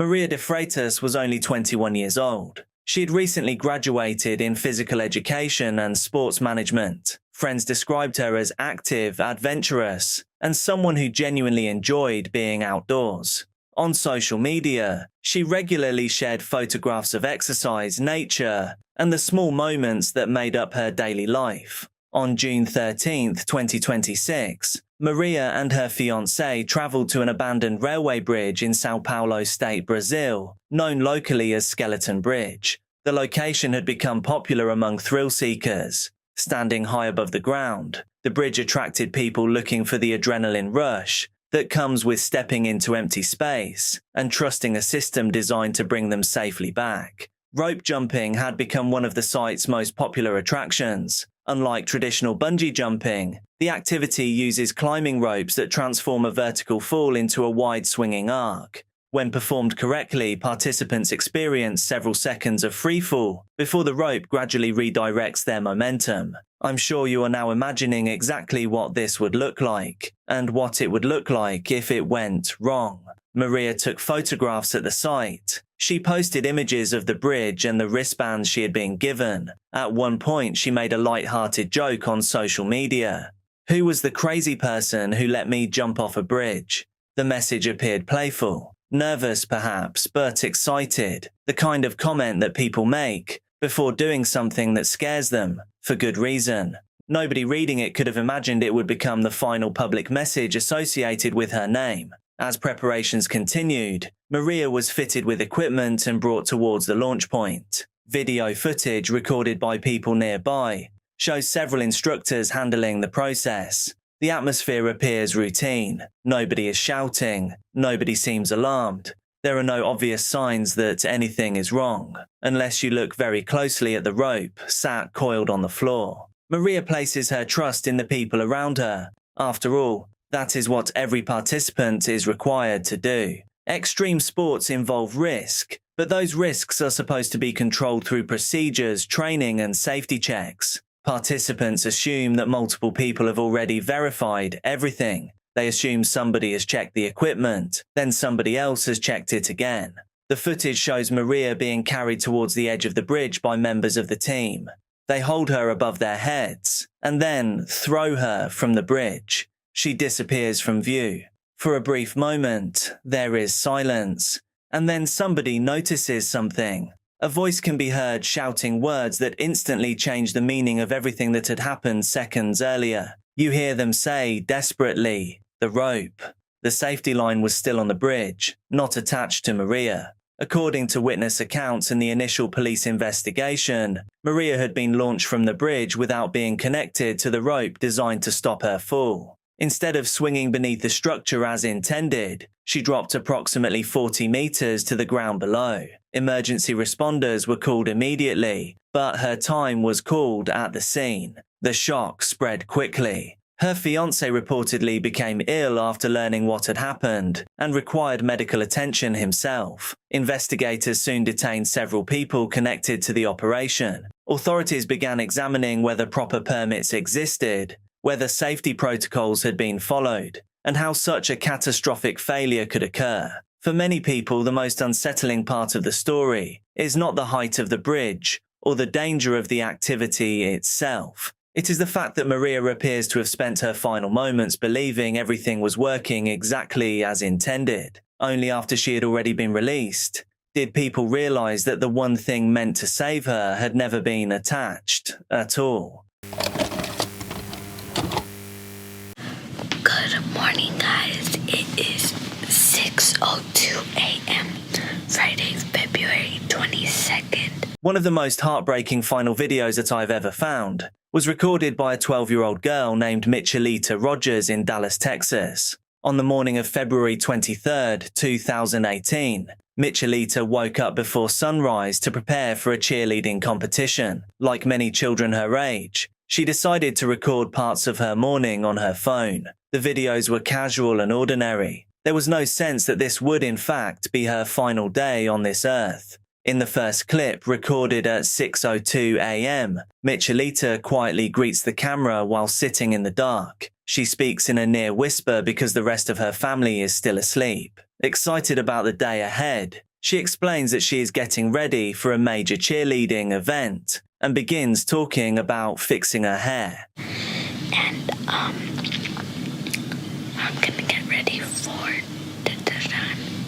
Maria de Freitas was only 21 years old. She had recently graduated in physical education and sports management. Friends described her as active, adventurous, and someone who genuinely enjoyed being outdoors. On social media, she regularly shared photographs of exercise, nature, and the small moments that made up her daily life. On June 13, 2026, Maria and her fiancé traveled to an abandoned railway bridge in São Paulo State, Brazil, known locally as Skeleton Bridge. The location had become popular among thrill seekers. Standing high above the ground, the bridge attracted people looking for the adrenaline rush that comes with stepping into empty space and trusting a system designed to bring them safely back. Rope jumping had become one of the site's most popular attractions. Unlike traditional bungee jumping, the activity uses climbing ropes that transform a vertical fall into a wide swinging arc. When performed correctly, participants experience several seconds of freefall before the rope gradually redirects their momentum. I'm sure you are now imagining exactly what this would look like, and what it would look like if it went wrong. Maria took photographs at the site. She posted images of the bridge and the wristbands she had been given. At one point, she made a light-hearted joke on social media. "Who was the crazy person who let me jump off a bridge?" The message appeared playful. Nervous perhaps, but excited. The kind of comment that people make before doing something that scares them, for good reason. Nobody reading it could have imagined it would become the final public message associated with her name. As preparations continued, Maria was fitted with equipment and brought towards the launch point. Video footage recorded by people nearby shows several instructors handling the process. The atmosphere appears routine. Nobody is shouting. Nobody seems alarmed. There are no obvious signs that anything is wrong, unless you look very closely at the rope sat coiled on the floor. Maria places her trust in the people around her. After all, that is what every participant is required to do. Extreme sports involve risk, but those risks are supposed to be controlled through procedures, training, and safety checks. Participants assume that multiple people have already verified everything. They assume somebody has checked the equipment, then somebody else has checked it again. The footage shows Maria being carried towards the edge of the bridge by members of the team. They hold her above their heads, and then throw her from the bridge. She disappears from view. For a brief moment, there is silence, and then somebody notices something. A voice can be heard shouting words that instantly change the meaning of everything that had happened seconds earlier. You hear them say, desperately, "The rope." The safety line was still on the bridge, not attached to Maria. According to witness accounts and the initial police investigation, Maria had been launched from the bridge without being connected to the rope designed to stop her fall. Instead of swinging beneath the structure as intended, she dropped approximately 40 meters to the ground below. Emergency responders were called immediately, but her time was called at the scene. The shock spread quickly. Her fiancé reportedly became ill after learning what had happened and required medical attention himself. Investigators soon detained several people connected to the operation. Authorities began examining whether proper permits existed, whether safety protocols had been followed, and how such a catastrophic failure could occur. For many people, the most unsettling part of the story is not the height of the bridge or the danger of the activity itself. It is the fact that Maria appears to have spent her final moments believing everything was working exactly as intended. Only after she had already been released did people realize that the one thing meant to save her had never been attached at all. Good morning, guys. It is 6:02 a.m. Friday, February 22nd. One of the most heartbreaking final videos that I've ever found was recorded by a 12-year-old girl named Michelita Rogers in Dallas, Texas. On the morning of February 23, 2018, Michelita woke up before sunrise to prepare for a cheerleading competition. Like many children her age, she decided to record parts of her morning on her phone. The videos were casual and ordinary. There was no sense that this would, in fact, be her final day on this earth. In the first clip, recorded at 6:02 a.m., Michelita quietly greets the camera while sitting in the dark. She speaks in a near whisper because the rest of her family is still asleep. Excited about the day ahead, She explains that she is getting ready for a major cheerleading event and begins talking about fixing her hair. And I'm gonna get ready for the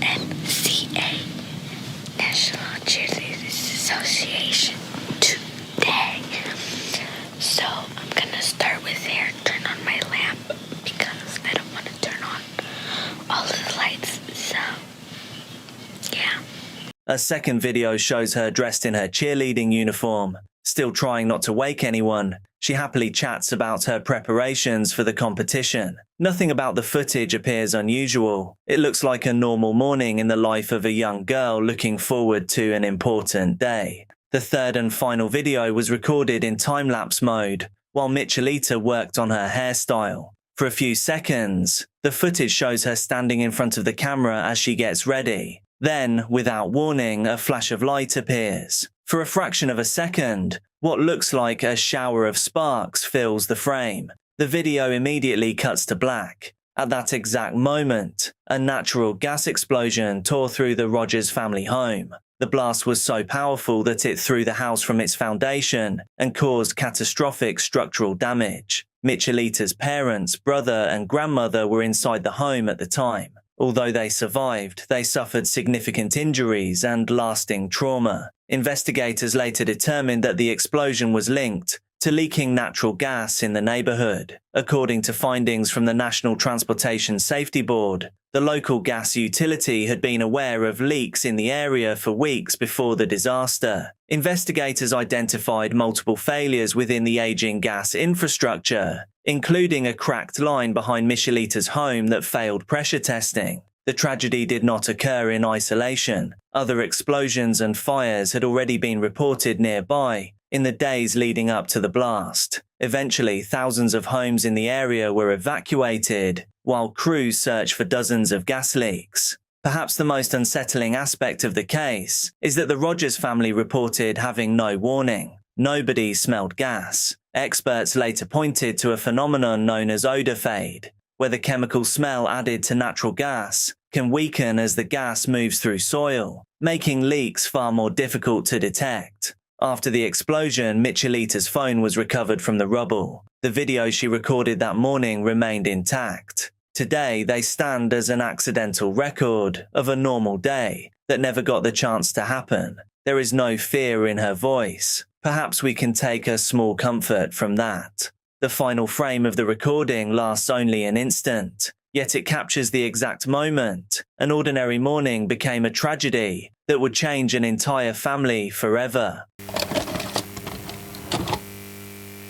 NCA, National Cheerleaders Association, today. So I'm gonna start with hair, turn on my lamp because I don't want to turn on all the lights. So yeah. A second video shows her dressed in her cheerleading uniform. Still trying not to wake anyone, she happily chats about her preparations for the competition. Nothing about the footage appears unusual. It looks like a normal morning in the life of a young girl looking forward to an important day. The third and final video was recorded in time-lapse mode, while Michelita worked on her hairstyle. For a few seconds, the footage shows her standing in front of the camera as she gets ready. Then, without warning, a flash of light appears. For a fraction of a second, what looks like a shower of sparks fills the frame. The video immediately cuts to black. At that exact moment, a natural gas explosion tore through the Rodrigues family home. The blast was so powerful that it threw the house from its foundation and caused catastrophic structural damage. Michelita's parents, brother, and grandmother were inside the home at the time. Although they survived, they suffered significant injuries and lasting trauma. Investigators later determined that the explosion was linked to leaking natural gas in the neighborhood. According to findings from the National Transportation Safety Board, the local gas utility had been aware of leaks in the area for weeks before the disaster. Investigators identified multiple failures within the aging gas infrastructure, including a cracked line behind Michelita's home that failed pressure testing. The tragedy did not occur in isolation. Other explosions and fires had already been reported nearby in the days leading up to the blast. Eventually, thousands of homes in the area were evacuated, while crews searched for dozens of gas leaks. Perhaps the most unsettling aspect of the case is that the Rodrigues family reported having no warning. Nobody smelled gas. Experts later pointed to a phenomenon known as odor fade, where the chemical smell added to natural gas can weaken as the gas moves through soil, making leaks far more difficult to detect. After the explosion, Michelita's phone was recovered from the rubble. The video she recorded that morning remained intact. Today, they stand as an accidental record of a normal day that never got the chance to happen. There is no fear in her voice. Perhaps we can take a small comfort from that. The final frame of the recording lasts only an instant, yet it captures the exact moment an ordinary morning became a tragedy that would change an entire family forever.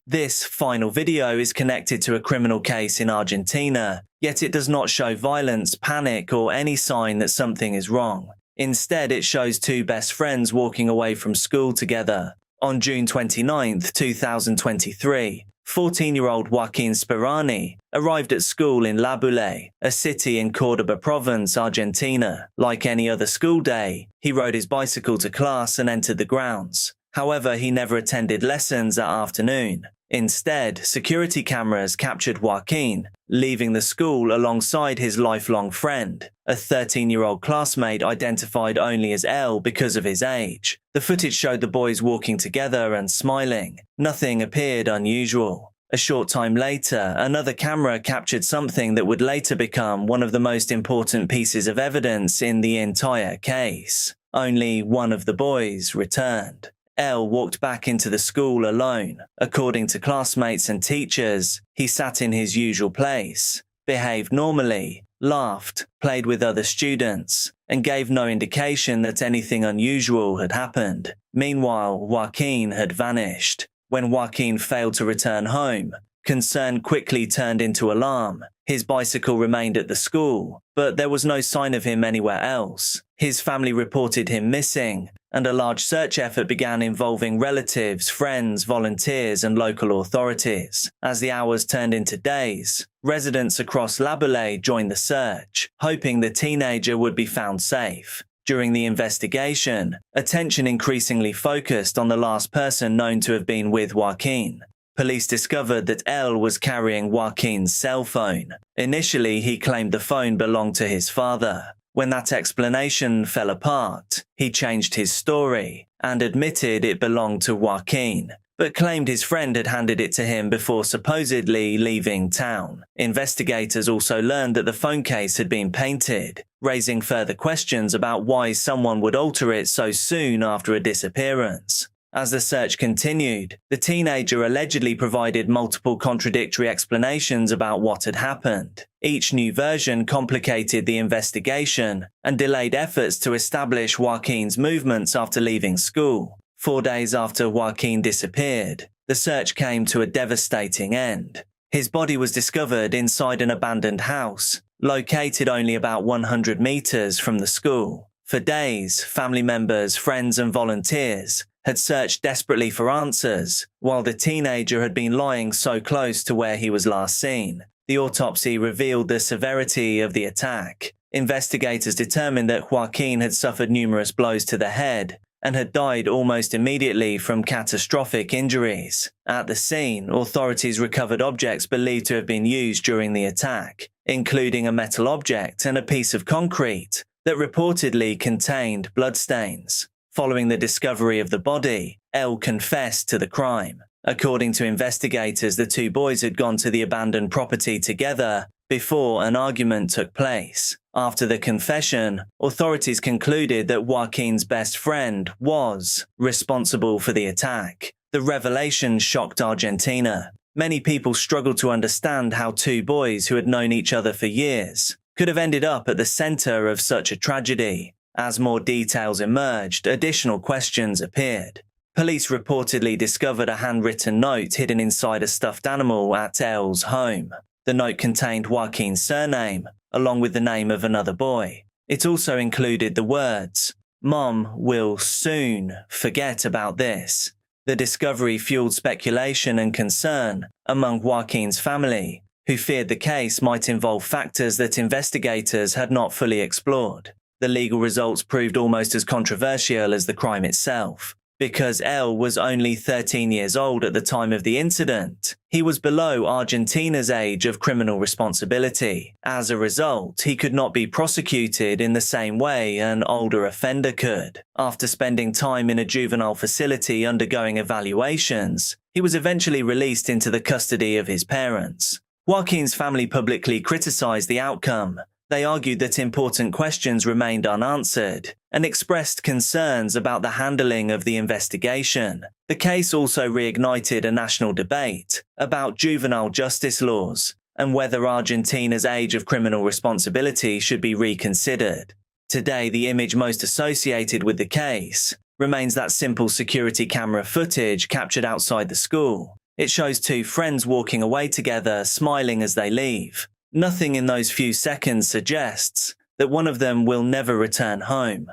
This final video is connected to a criminal case in Argentina, yet it does not show violence, panic, or any sign that something is wrong. Instead, it shows two best friends walking away from school together. On June 29, 2023, 14-year-old Joaquín Sperani arrived at school in La Boule, a city in Córdoba province, Argentina. Like any other school day, he rode his bicycle to class and entered the grounds. However, he never attended lessons that afternoon. Instead, security cameras captured Waqin leaving the school alongside his lifelong friend, a 13-year-old classmate identified only as L because of his age. The footage showed the boys walking together and smiling. Nothing appeared unusual. A short time later, another camera captured something that would later become one of the most important pieces of evidence in the entire case. Only one of the boys returned. L walked back into the school alone. According to classmates and teachers, he sat in his usual place, behaved normally, laughed, played with other students, and gave no indication that anything unusual had happened. Meanwhile, Waqin had vanished. When Waqin failed to return home, concern quickly turned into alarm. His bicycle remained at the school, but there was no sign of him anywhere else. His family reported him missing, and a large search effort began involving relatives, friends, volunteers, and local authorities. As the hours turned into days, residents across La Boule joined the search, hoping the teenager would be found safe. During the investigation, attention increasingly focused on the last person known to have been with Waqin. Police discovered that L was carrying Joaquin's cell phone. Initially, he claimed the phone belonged to his father. When that explanation fell apart, he changed his story and admitted it belonged to Waqin, but claimed his friend had handed it to him before supposedly leaving town. Investigators also learned that the phone case had been painted, raising further questions about why someone would alter it so soon after a disappearance. As the search continued, the teenager allegedly provided multiple contradictory explanations about what had happened. Each new version complicated the investigation and delayed efforts to establish Joaquin's movements after leaving school. 4 days after Joaquin disappeared, the search came to a devastating end. His body was discovered inside an abandoned house, located only about 100 meters from the school. For days, family members, friends, and volunteers had searched desperately for answers, while the teenager had been lying so close to where he was last seen. The autopsy revealed the severity of the attack. Investigators determined that Joaquin had suffered numerous blows to the head and had died almost immediately from catastrophic injuries. At the scene, authorities recovered objects believed to have been used during the attack, including a metal object and a piece of concrete that reportedly contained bloodstains. Following the discovery of the body, El confessed to the crime. According to investigators, the two boys had gone to the abandoned property together before an argument took place. After the confession, authorities concluded that Joaquin's best friend was responsible for the attack. The revelation shocked Argentina. Many people struggled to understand how two boys who had known each other for years could have ended up at the center of such a tragedy. As more details emerged, additional questions appeared. Police reportedly discovered a handwritten note hidden inside a stuffed animal at El's home. The note contained Joaquin's surname, along with the name of another boy. It also included the words, "Mom will soon forget about this." The discovery fueled speculation and concern among Joaquin's family, who feared the case might involve factors that investigators had not fully explored. The legal results proved almost as controversial as the crime itself. Because El was only 13 years old at the time of the incident, he was below Argentina's age of criminal responsibility. As a result, he could not be prosecuted in the same way an older offender could. After spending time in a juvenile facility undergoing evaluations, he was eventually released into the custody of his parents. Joaquin's family publicly criticized the outcome. They argued that important questions remained unanswered and expressed concerns about the handling of the investigation. The case also reignited a national debate about juvenile justice laws and whether Argentina's age of criminal responsibility should be reconsidered. Today, the image most associated with the case remains that simple security camera footage captured outside the school. It shows two friends walking away together, smiling as they leave. Nothing in those few seconds suggests that one of them will never return home.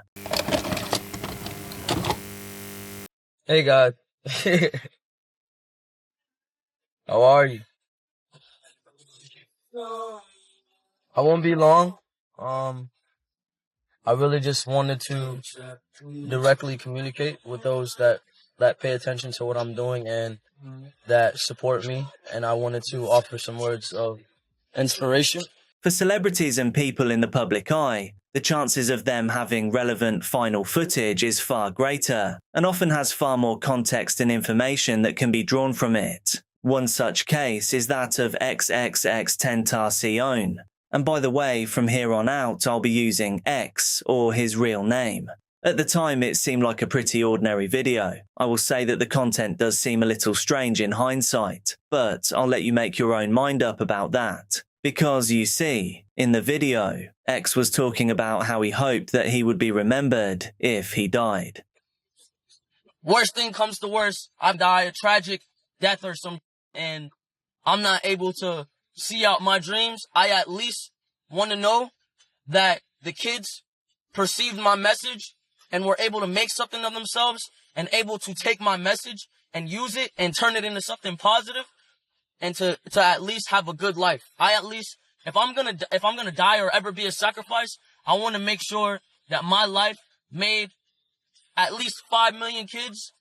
Hey guys. How are you? I won't be long. I really just wanted to directly communicate with those that pay attention to what I'm doing and that support me, and I wanted to offer some words of inspiration. For celebrities and people in the public eye, the chances of them having relevant final footage is far greater and often has far more context and information that can be drawn from it. One such case is that of XXXTentacion. And by the way, from here on out, I'll be using X or his real name. At the time, it seemed like a pretty ordinary video. I will say that the content does seem a little strange in hindsight, but I'll let you make your own mind up about that. Because you see, in the video, X was talking about how he hoped that he would be remembered if he died. Worst thing comes to worst, I die a tragic death or something, and I'm not able to see out my dreams. I at least want to know that the kids perceived my message and were able to make something of themselves and able to take my message and use it and turn it into something positive and to at least have a good life. I at least, if I'm gonna die or ever be a sacrifice, I want to make sure that my life made at least 5 million kids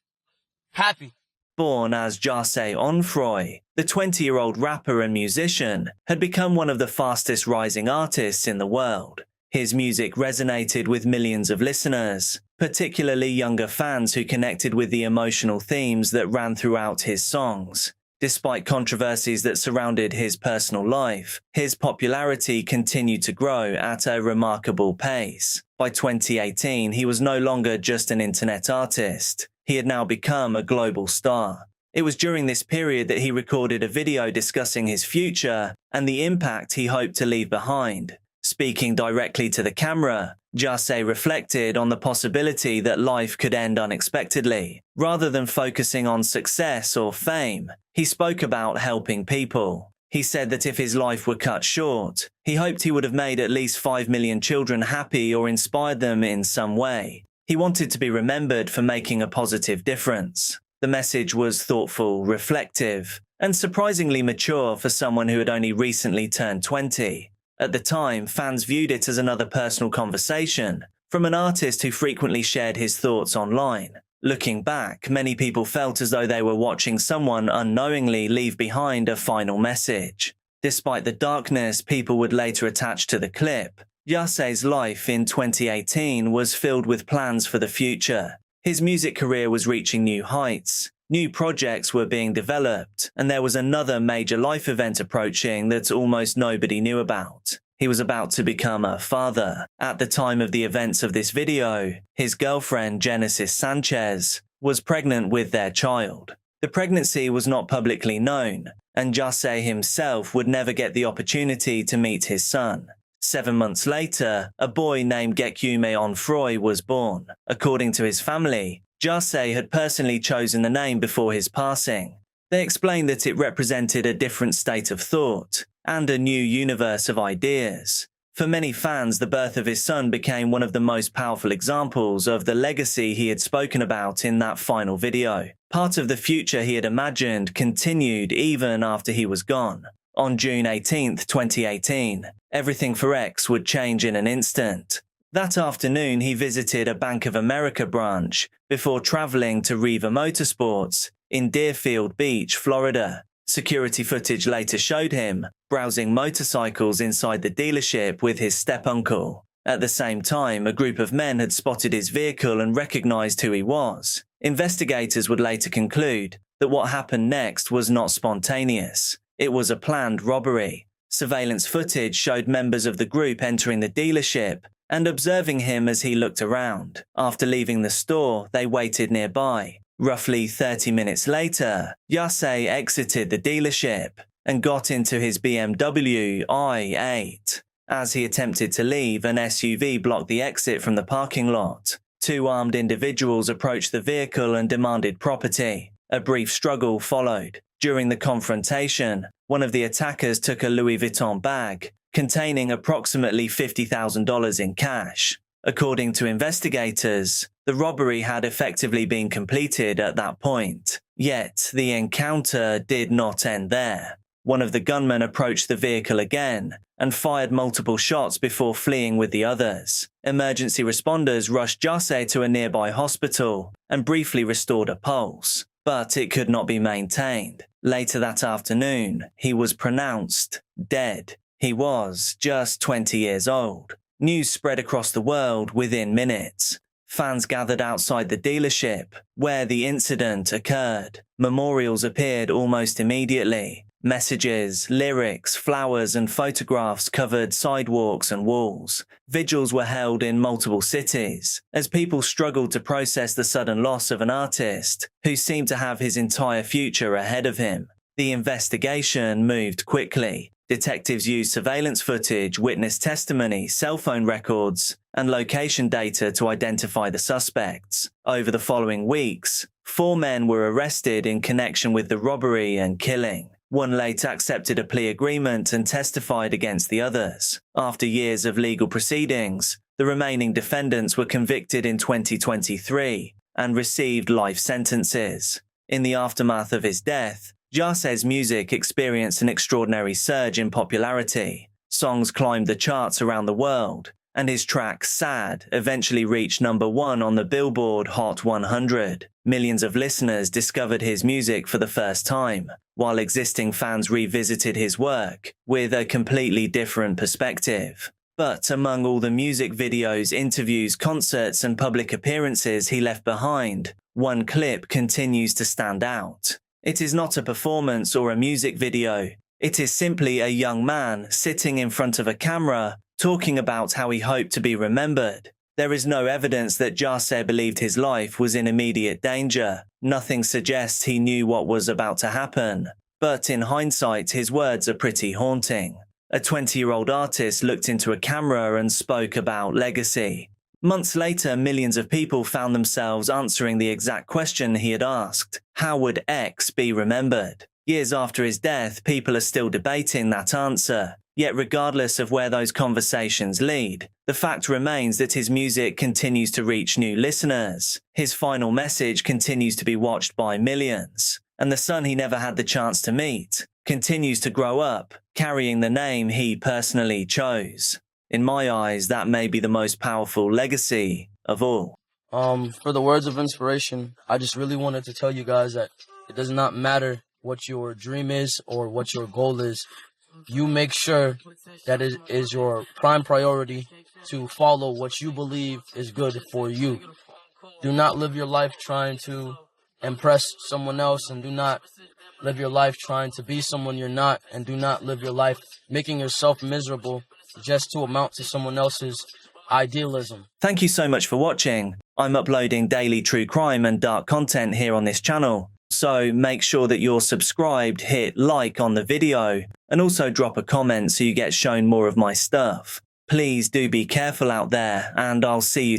happy. Born as Jase Onfroy, the 20-year-old rapper and musician had become one of the fastest rising artists in the world. His music resonated with millions of listeners, particularly younger fans who connected with the emotional themes that ran throughout his songs. Despite controversies that surrounded his personal life, his popularity continued to grow at a remarkable pace. By 2018, he was no longer just an internet artist. He had now become a global star. It was during this period that he recorded a video discussing his future and the impact he hoped to leave behind. Speaking directly to the camera, Jase reflected on the possibility that life could end unexpectedly. Rather than focusing on success or fame, he spoke about helping people. He said that if his life were cut short, he hoped he would have made at least 5 million children happy or inspired them in some way. He wanted to be remembered for making a positive difference. The message was thoughtful, reflective, and surprisingly mature for someone who had only recently turned 20. At the time, fans viewed it as another personal conversation from an artist who frequently shared his thoughts online. Looking back, many people felt as though they were watching someone unknowingly leave behind a final message. Despite the darkness people would later attach to the clip, Jase's life in 2018 was filled with plans for the future. His music career was reaching new heights. New projects were being developed, and there was another major life event approaching that almost nobody knew about. He was about to become a father. At the time of the events of this video, his girlfriend, Genesis Sanchez, was pregnant with their child. The pregnancy was not publicly known, and Jase himself would never get the opportunity to meet his son. 7 months later, a boy named Waqin was born. According to his family, Jase had personally chosen the name before his passing. They explained that it represented a different state of thought and a new universe of ideas. For many fans, the birth of his son became one of the most powerful examples of the legacy he had spoken about in that final video. Part of the future he had imagined continued even after he was gone. On June 18, 2018, everything for X would change in an instant. That afternoon, he visited a Bank of America branch before traveling to Riva Motorsports in Deerfield Beach, Florida. Security footage later showed him browsing motorcycles inside the dealership with his step-uncle. At the same time, a group of men had spotted his vehicle and recognized who he was. Investigators would later conclude that what happened next was not spontaneous. It was a planned robbery. Surveillance footage showed members of the group entering the dealership and observing him as he looked around. After leaving the store, they waited nearby. Roughly 30 minutes later, Jase exited the dealership and got into his BMW i8. As he attempted to leave, an SUV blocked the exit from the parking lot. 2 armed individuals approached the vehicle and demanded property. A brief struggle followed. During the confrontation, one of the attackers took a Louis Vuitton bag containing approximately $50,000 in cash. According to investigators, the robbery had effectively been completed at that point. Yet, the encounter did not end there. One of the gunmen approached the vehicle again and fired multiple shots before fleeing with the others. Emergency responders rushed Jase to a nearby hospital and briefly restored a pulse, but it could not be maintained. Later that afternoon, he was pronounced dead. He was just 20 years old. News spread across the world within minutes. Fans gathered outside the dealership where the incident occurred. Memorials appeared almost immediately. Messages, lyrics, flowers, and photographs covered sidewalks and walls. Vigils were held in multiple cities as people struggled to process the sudden loss of an artist who seemed to have his entire future ahead of him. The investigation moved quickly. Detectives used surveillance footage, witness testimony, cell phone records, and location data to identify the suspects. Over the following weeks, 4 men were arrested in connection with the robbery and killing. One later accepted a plea agreement and testified against the others. After years of legal proceedings, the remaining defendants were convicted in 2023 and received life sentences. In the aftermath of his death, Jase's music experienced an extraordinary surge in popularity. Songs climbed the charts around the world, and his track Sad eventually reached #1 on the Billboard Hot 100. Millions of listeners discovered his music for the first time, while existing fans revisited his work with a completely different perspective. But among all the music videos, interviews, concerts, and public appearances he left behind, one clip continues to stand out. It is not a performance or a music video. It is simply a young man sitting in front of a camera, talking about how he hoped to be remembered. There is no evidence that Jase believed his life was in immediate danger. Nothing suggests he knew what was about to happen. But in hindsight, his words are pretty haunting. A 20-year-old artist looked into a camera and spoke about legacy. Months later, millions of people found themselves answering the exact question he had asked. How would X be remembered? Years after his death, people are still debating that answer. Yet regardless of where those conversations lead, the fact remains that his music continues to reach new listeners. His final message continues to be watched by millions. And the son he never had the chance to meet continues to grow up, carrying the name he personally chose. In my eyes, that may be the most powerful legacy of all. For the words of inspiration, I just really wanted to tell you guys that it does not matter what your dream is or what your goal is. You make sure that it is your prime priority to follow what you believe is good for you. Do not live your life trying to impress someone else, and do not live your life trying to be someone you're not, and do not live your life making yourself miserable just to amount to someone else's idealism. Thank you so much for watching. I'm uploading daily true crime and dark content here on this channel, so make sure that you're subscribed, hit like on the video, and also drop a comment so you get shown more of my stuff. Please do be careful out there, and I'll see you tomorrow.